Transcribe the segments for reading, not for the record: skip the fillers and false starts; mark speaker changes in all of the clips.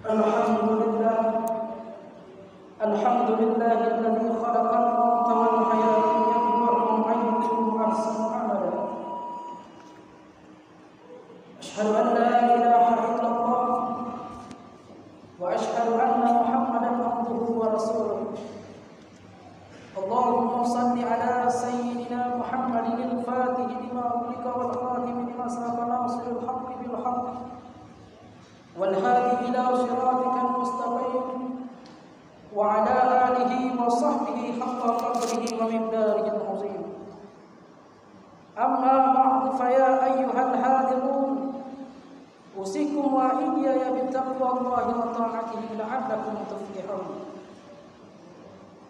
Speaker 1: Alhamdulillah, alhamdulillah alladzi khalaqal mauta wal hayata liyabluwakum ayyukum ahsanu amala. Asyhadu an la ilaha illallah wa asyhadu anna Muhammadan abduhu wa rasuluh. Allahumma shalli ala sayyidina Muhammadin al-Fatih lima ughliqa wal khatim lima sabaqa nasiril haqqi bil haqq والهادي إلى صراطك المستقيم وعلى آله وصحبه حق قدره ومقداره العظيم. أما بعد فيا أيها الحاذرون أوصيكم وإياي بتقوى الله وطاعته لعلكم تفلحون.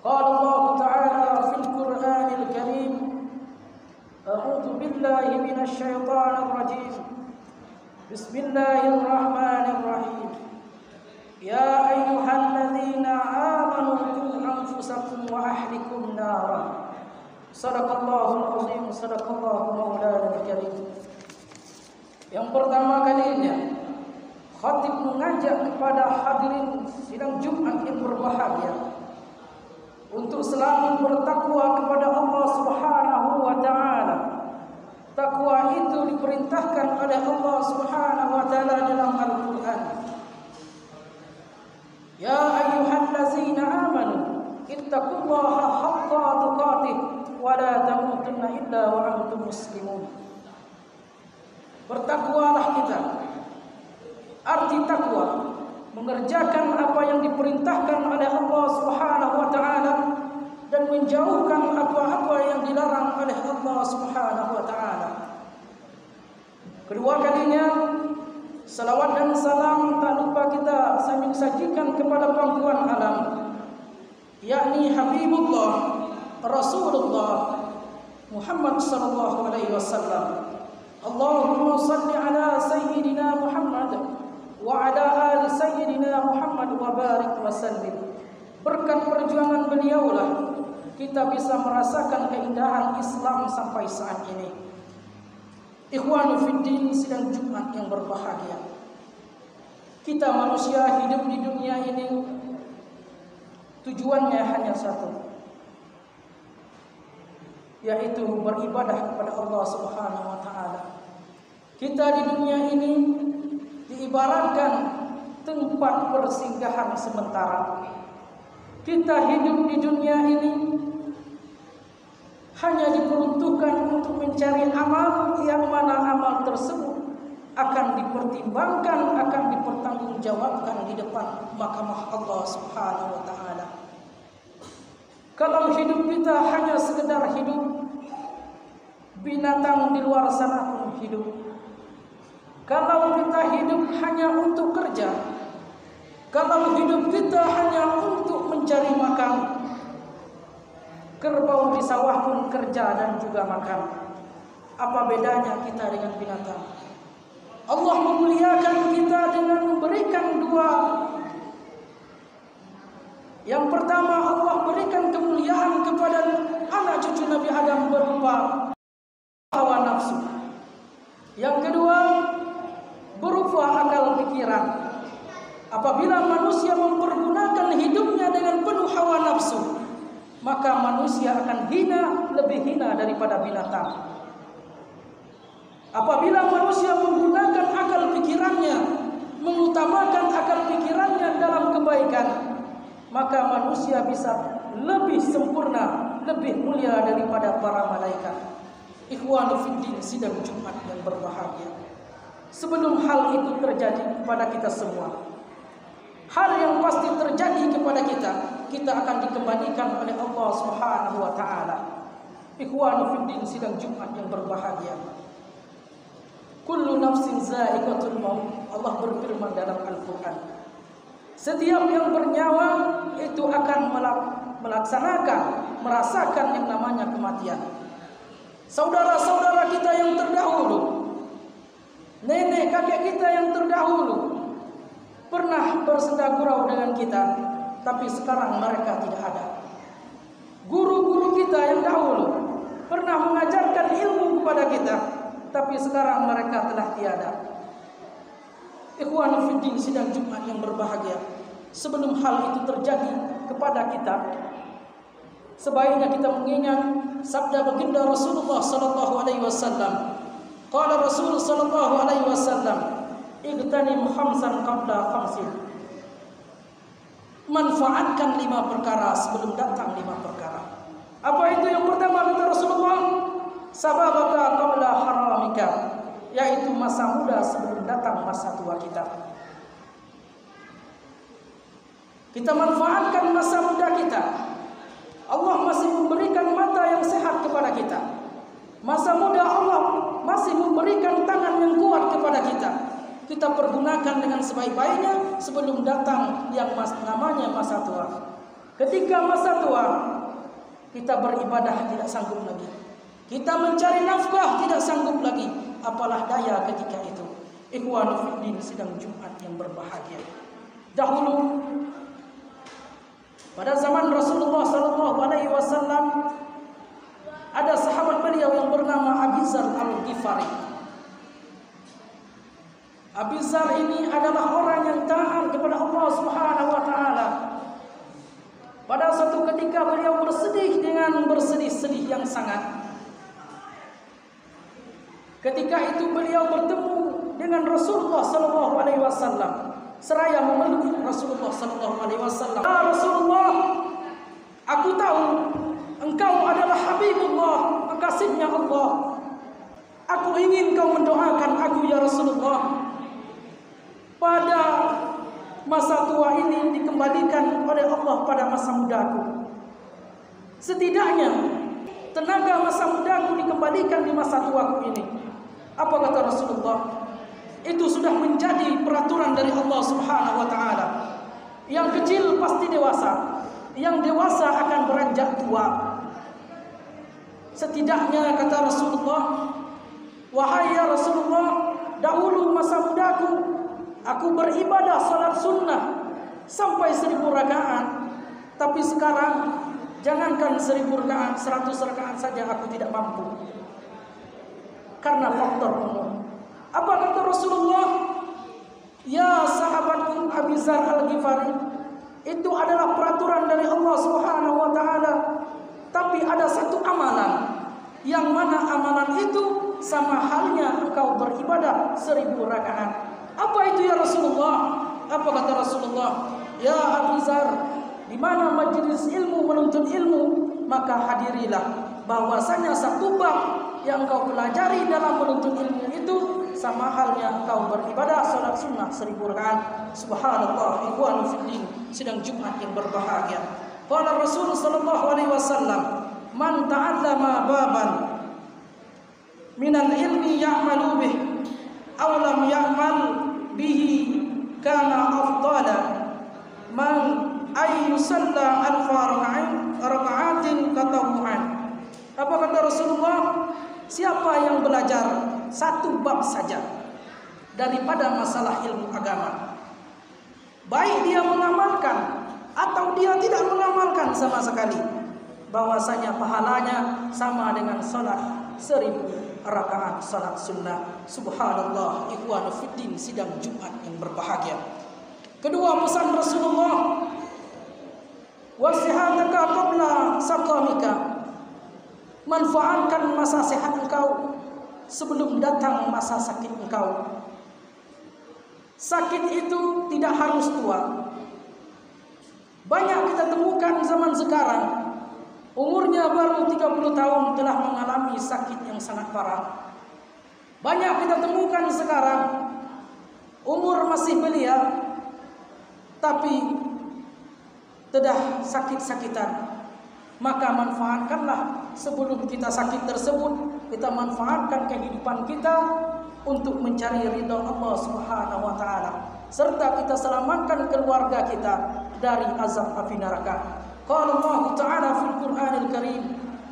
Speaker 1: قال الله تعالى في القرآن الكريم: أعوذ بالله من الشيطان الرجيم. بسم الله الرحمن الرحيم. يا أيها الذين آمنوا قوا أنفسكم وأهلكم نارا. صدق الله العظيم. صدق الله مولانا الكريم. Yang pertama kalinya khatib mengajak kepada hadirin sidang Jumat yang berbahagia untuk selalu bertakwa kepada Allah Subhanahu wa taala. Takwa itu diperintahkan oleh Allah Subhanahu wa taala dalam Al-Qur'an. Ya ayyuhallazina amanu ittaqullaha haqqa tuqatih wa la tamutunna illa wa antum muslimun. Bertakwalah kita. Arti takwa mengerjakan apa yang diperintahkan oleh Allah Subhanahu wa taala dan menjauhkan apa-apa yang dilarang oleh Allah Subhanahu wa taala. Kedua kalinya salawat dan salam tak lupa kita sajikan kepada pangkuan alam, yakni Habibullah Rasulullah Muhammad sallallahu alaihi wasallam. Allahumma salli ala sayyidina Muhammad wa ala ali sayyidina Muhammad wa barik wa sallim. Berkat perjuangan beliaulah kita bisa merasakan keindahan Islam sampai saat ini. Ikhwanu fiddin sidang Jumat yang berbahagia. Kita manusia hidup di dunia ini tujuannya hanya satu, yaitu beribadah kepada Allah Subhanahu wa taala. Kita di dunia ini diibaratkan tempat persinggahan sementara. Kita hidup di dunia ini hanya diperuntukkan untuk mencari amal yang mana amal tersebut akan dipertimbangkan, akan dipertanggungjawabkan di depan mahkamah Allah Subhanahu wa taala. Kalau hidup kita hanya sekedar hidup, binatang di luar sana pun hidup. Kalau kita hidup hanya untuk kerja, kalau hidup kita hanya untuk mencari makan, kerbau di sawah pun kerja dan juga makan. Apa bedanya kita dengan binatang? Allah memuliakan kita dengan memberikan dua. Yang pertama, Allah berikan kemuliaan kepada anak cucu Nabi Adam berupa hawa nafsu. Yang kedua, berupa akal pikiran. Apabila manusia mempergunakan hidupnya dengan penuh hawa nafsu, maka manusia akan hina, lebih hina daripada binatang. Apabila manusia menggunakan akal pikirannya, mengutamakan akal pikirannya dalam kebaikan, maka manusia bisa lebih sempurna, lebih mulia daripada para malaikat. Ikhwanu fiddin sidang Jumat yang berbahagia. Sebelum hal itu terjadi kepada kita semua, hal yang pasti terjadi kepada kita akan dikembalikan oleh Allah Subhanahu wa taala. Ikhwanu fiddin sidang Jumat yang berbahagia. Kullu nafsin za'iqatul maut. Allah berfirman dalam Al-Qur'an. Setiap yang bernyawa itu akan melaksanakan, merasakan yang namanya kematian. Saudara-saudara kita yang terdahulu, nenek kakek kita yang terdahulu pernah bersenda gurau dengan kita, tapi sekarang mereka tidak ada. Guru-guru kita yang dahulu pernah mengajarkan ilmu kepada kita, tapi sekarang mereka telah tiada. Ikhwan fillah sidang Jumat yang berbahagia, sebelum hal itu terjadi kepada kita, sebaiknya kita mengingat sabda baginda Rasulullah sallallahu alaihi wasallam. Qala Rasul sallallahu alaihi wasallam, "Igtanim khamsan qabla khamsin." Manfaatkan 5 perkara sebelum datang 5 perkara. Apa itu yang pertama kata Rasulullah? Sababaka qabla haramika, yaitu masa muda sebelum datang masa tua kita. Kita manfaatkan masa muda kita. Allah masih memberikan mata yang sehat kepada kita. Masa muda Allah masih memberikan tangan yang kuat kepada kita. Kita pergunakan dengan sebaik-baiknya sebelum datang yang namanya masa tua. Ketika masa tua, kita beribadah tidak sanggup lagi. Kita mencari nafkah tidak sanggup lagi. Apalah daya ketika itu. Ikhwan fillah sidang Jumat yang berbahagia. Dahulu pada zaman Rasulullah sallallahu alaihi wasallam ada sahabat beliau yang bernama Abi Dzar Al-Ghifari. Abi Dzar ini adalah orang yang taat kepada Allah Subhanahu wa taala. Pada suatu ketika beliau bersedih dengan bersedih-sedih yang sangat. Ketika itu beliau bertemu dengan Rasulullah sallallahu alaihi wasallam, seraya memeluk Rasulullah sallallahu alaihi wasallam. "Ya Rasulullah, aku tahu engkau adalah Habibullah, kekasihnya Allah. Aku ingin kau mendoakan aku ya Rasulullah. Pada masa tua ini dikembalikan oleh Allah pada masa mudaku. Setidaknya tenaga masa mudaku dikembalikan di masa tuaku ini." Apa kata Rasulullah? Itu sudah menjadi peraturan dari Allah Subhanahu wa taala. Yang kecil pasti dewasa, yang dewasa akan beranjak tua. Setidaknya kata Rasulullah, "Wahai ya Rasulullah, dahulu masa mudaku aku beribadah salat sunnah sampai 1000 rakaat, tapi sekarang jangankan 1000 rakaat, 100 rakaat saja aku tidak mampu karena faktor umur." Apa kata Rasulullah? "Ya sahabatku Abi Dzar Al-Ghifari, itu adalah peraturan dari Allah Subhanahu wa taala, tapi ada satu amalan yang mana amalan itu sama halnya engkau beribadah 1000 rakaat. Apa itu ya Rasulullah?" Apa kata Rasulullah? "Ya Abi Dzar, di mana majelis ilmu menuntut ilmu, maka hadirilah. Bahwasanya satu bab yang engkau pelajari dalam menuntut ilmu itu sama halnya engkau beribadah salat sunnah 1000 rakaat." Subhanallah, ikhwan fillah sidang Jumat yang berbahagia. Qala Rasul sallallahu alaihi wasallam, "Man ta'allama baban minal ilmi ya'malu bih aw lam ya'mal bihi kana afdala man ay yusalla alfa raka'atin tatawwu'an." Apa kata Rasulullah? Siapa yang belajar satu bab saja daripada masalah ilmu agama, baik dia mengamalkan atau dia tidak mengamalkan sama sekali, bahwasanya pahalanya sama dengan salat 1000 rakaat salat sunnah. Subhanallah, ikhwan fillah sidang Jumat yang berbahagia. Kedua pesan Rasulullah, "Wasihataka qabla saqamika." Manfaatkan masa sehat engkau sebelum datang masa sakit engkau. Sakit itu tidak harus tua. Banyak kita temukan zaman sekarang, umurnya baru 30 tahun telah mengalami sakit yang sangat parah. Banyak kita temukan sekarang, umur masih belia, tapi telah sakit-sakitan. Maka manfaatkanlah sebelum kita sakit tersebut, kita manfaatkan kehidupan kita untuk mencari ridha Allah Subhanahu wa taala, serta kita selamatkan keluarga kita dari azab api neraka. Qala Allah Ta'ala fil Qur'anil Karim,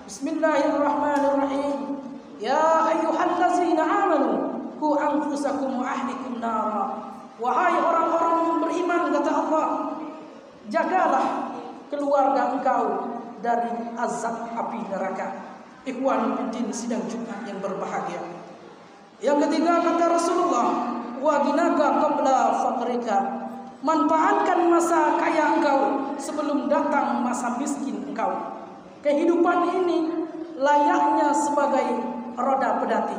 Speaker 1: Bismillahirrahmanirrahim, "Ya ayyuhallazina amanu qu anfusakum wa ahlikum nara." Wahai orang-orang yang beriman, kata Allah, jagalah keluarga engkau dari azab api neraka. Ikhwan fillah sidang Jumat yang berbahagia. Yang ketiga kata Rasulullah, wa ghinaka qabla faqrika. Manfaatkan masa kaya engkau sebelum datang masa miskin engkau. Kehidupan ini layaknya sebagai roda pedati.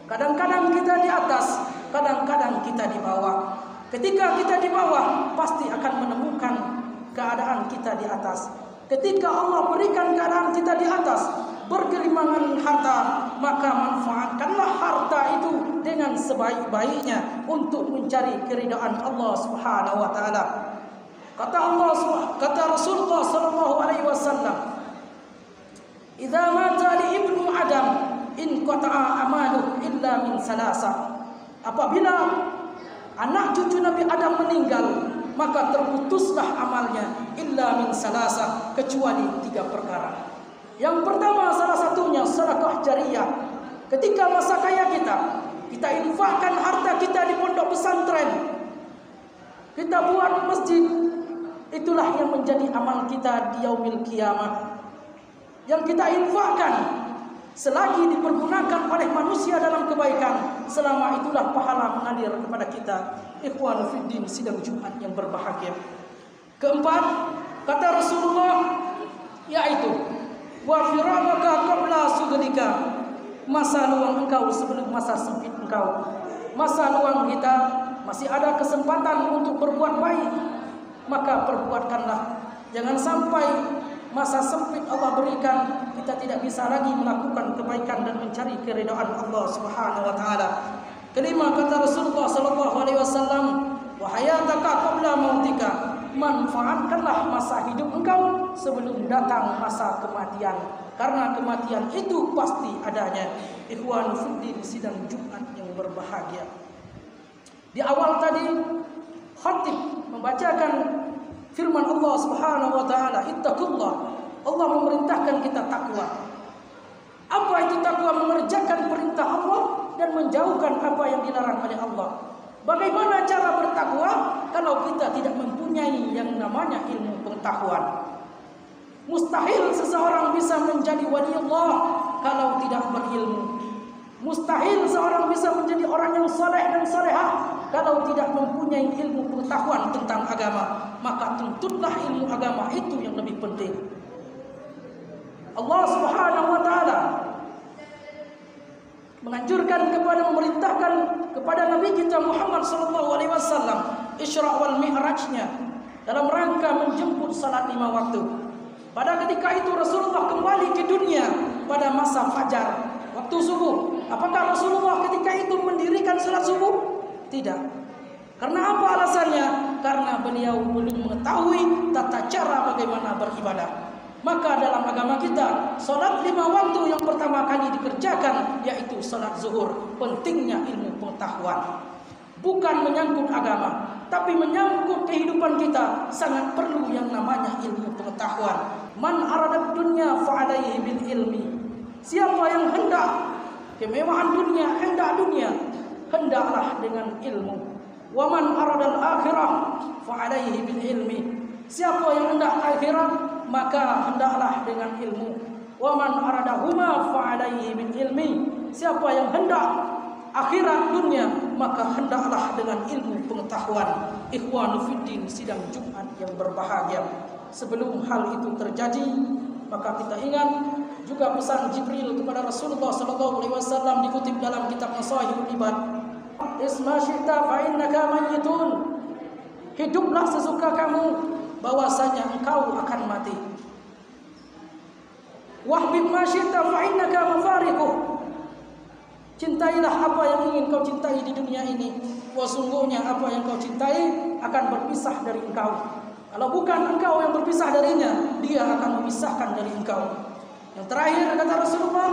Speaker 1: Kadang-kadang kita di atas, kadang-kadang kita di bawah. Ketika kita di bawah, pasti akan menemukan keadaan kita di atas. Ketika Allah berikan keadaan kita di atas, bergelimangan harta, maka manfaatkanlah harta itu dengan sebaik-baiknya untuk mencari keridhaan Allah Subhanahu wa taala. Kata Rasulullah sallallahu alaihi wasallam, "Idza mata li ibnu Adam in qata'a amaluhu illa min salasa." Apabila anak cucu Nabi Adam meninggal, maka terputuslah amalnya illa min salasa, kecuali 3 perkara. Yang pertama, salah satunya sedekah jariyah. Ketika masa kaya kita infakkan harta kita di pondok pesantren, kita buat masjid, itulah yang menjadi amal kita di yaumil kiamah. Yang kita infakkan selagi dipergunakan oleh manusia dalam kebaikan, selama itulah pahala mengalir kepada kita. Ikhwan fiddin sidang Jumat yang berbahagia. Keempat, kata Rasulullah, yaitu wa firagaka qabla sughlika, masa luang engkau sebelum masa sempit engkau. Masa luang kita masih ada kesempatan untuk berbuat baik, maka perbuatkanlah. Jangan sampai masa sempit Allah berikan, kita tidak bisa lagi melakukan kebaikan dan mencari keridhaan Allah Subhanahu wa taala. Kelima, kata Rasulullah sallallahu alaihi wasallam, wa hayataka qabla mautika, manfaatkanlah masa hidup engkau sebelum datang masa kematian, karena kematian itu pasti adanya. Ikhwan fiddin sidang Jumat yang berbahagia. Di awal tadi khatib membacakan firman Allah Subhanahu wa taala, ittaqullah. Allah memerintahkan kita takwa. Apa itu takwa? Mengerjakan perintah Allah dan menjauhkan apa yang dilarang oleh Allah. Bagaimana cara bertakwa kalau kita tidak mempunyai yang namanya ilmu pengetahuan? Mustahil seseorang bisa menjadi wali Allah kalau tidak berilmu. Mustahil seorang bisa menjadi orang yang saleh dan salehah kalau tidak mempunyai ilmu pengetahuan tentang agama. Maka tuntutlah ilmu agama itu yang lebih penting. Allah Subhanahu wa taala menganjurkan memerintahkan kepada Nabi kita Muhammad sallallahu alaihi wasallam Isra wal Mi'rajnya dalam rangka menjemput salat 5 waktu. Pada ketika itu Rasulullah kembali ke dunia pada masa fajar, waktu subuh. Apakah Rasulullah ketika itu mendirikan salat subuh? Tidak. Karena apa alasannya? Karena beliau belum mengetahui tata cara bagaimana beribadah. Maka dalam agama kita, salat 5 waktu yang pertama kali dikerjakan yaitu salat zuhur. Pentingnya ilmu pengetahuan. Bukan menyangkut agama, tapi menyangkut kehidupan kita, sangat perlu yang namanya ilmu pengetahuan. Man aradad dunya fa'alaihi bil ilmi. Siapa yang hendak kemewahan dunia, hendak dunia, hendaklah dengan ilmu. Wa man aradal akhirah fa'alaihi bil ilmi. Siapa yang hendak akhirat, maka hendaklah dengan ilmu. Wa man aradahuma fa'alaihi bil ilmi. Siapa yang hendak akhirat dunia, maka hendaklah dengan ilmu pengetahuan. Ikhwanu fiddin sidang Jumat yang berbahagia. Sebelum hal itu terjadi, maka kita ingat juga pesan Jibril kepada Rasulullah sallallahu alaihi wasallam dikutip dalam kitab Masahihul Ibad. Isma syi'ta fa innaka mayyitun. Hiduplah sesuka kamu, bahwasanya engkau akan mati. Wahbib ma syi'ta fa innaka mufariquh. Cintailah apa yang ingin kau cintai di dunia ini. Sungguhnya apa yang kau cintai akan berpisah dari engkau. Kalau bukan engkau yang berpisah darinya, dia akan memisahkan dari engkau. Yang terakhir kata Rasulullah,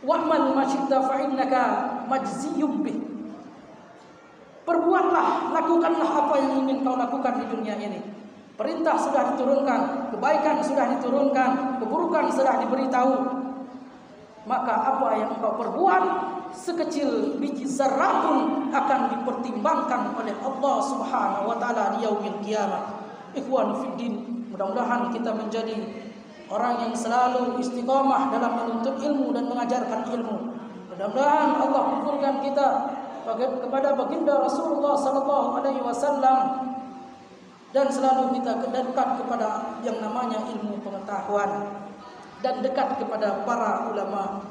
Speaker 1: wa'mal ma syi'ta fa innaka majziyum bih. Perbuatlah, lakukanlah apa yang ingin kau lakukan di dunia ini. Perintah sudah diturunkan, kebaikan sudah diturunkan, keburukan sudah diberitahu. Maka apa yang kau perbuat sekecil biji zarrah pun akan dipertimbangkan oleh Allah Subhanahu wa taala di yaumil qiyamah. Ikhwan fiddin, mudah-mudahan kita menjadi orang yang selalu istiqamah dalam menuntut ilmu dan mengajarkan ilmu. Mudah-mudahan Allah kumpulkan kita kepada baginda Rasulullah sallallahu alaihi wasallam, dan selalu kita dekat kepada yang namanya ilmu pengetahuan dan dekat kepada para ulama.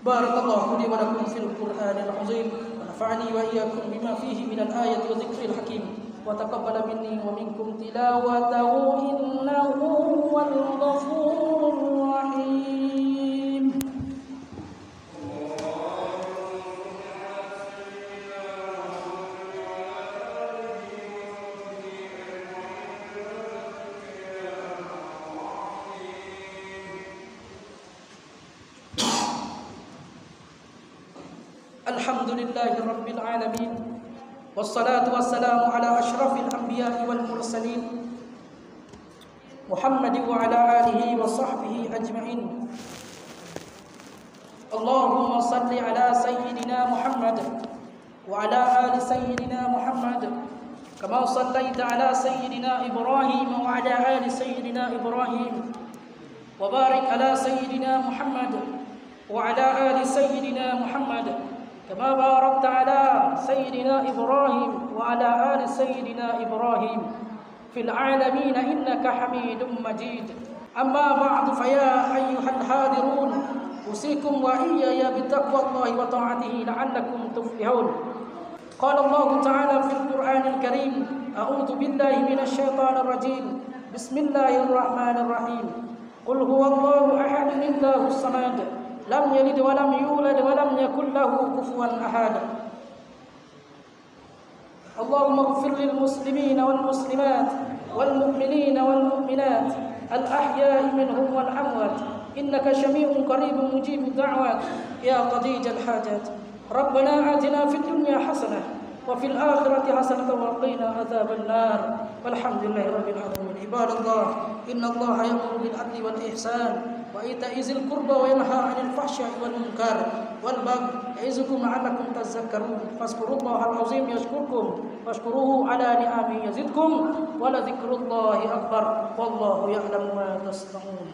Speaker 1: Barakallahu li wa lakum fil Qur'anil azim wa nafa'ani wa iyyakum bima fihi minal ayati wa dzikril hakim wa taqabbal minni wa minkum tilawatahu innahu huwal ghafurur rahim. Alhamdulillahi rabbil alamin, wassalatu wassalamu ala asyrafil anbiya'i wal mursalin Muhammadin wa ala alihi wa sahbihi ajma'in. Allahumma salli ala sayyidina Muhammad wa ala ali sayyidina Muhammad kama sallaita ala sayyidina Ibrahim wa ala ali sayyidina Ibrahim wa barik ala sayyidina Muhammad wa ala ali sayyidina Muhammad كما باركت على سيدنا إبراهيم وعلى آل سيدنا إبراهيم في العالمين إنك حميد مجيد. أما بعد فيا أيها الحاضرون أوصيكم وإياي بتقوى الله وطاعته لعلكم تفلحون. قال الله تعالى في القرآن الكريم: أعوذ بالله من الشيطان الرجيم بسم الله الرحمن الرحيم قل هو الله أحد الله الصمد لم يلد ولم يولد ولم يكن له كفوا أحد. اللهم اغفر للمسلمين والمسلمات والمؤمنين والمؤمنات الأحياء منهم والأموات إنك سميع قريب مجيب الدعوات يا قضي الحاجات. ربنا آتنا في الدنيا حسنة وفي الآخرة حسنة وقنا عذاب النار والحمد لله رب العالمين. عباد الله إن الله يأمر بالعدل والإحسان وإيتاء ذي القربى وينهى عن الفحشاء والمنكر والبغي يعظكم لعلكم تذكرون. فاذكروا الله العظيم يذكركم واشكروه على نعمه يزدكم ولذكر الله أكبر والله يعلم ما تصنعون.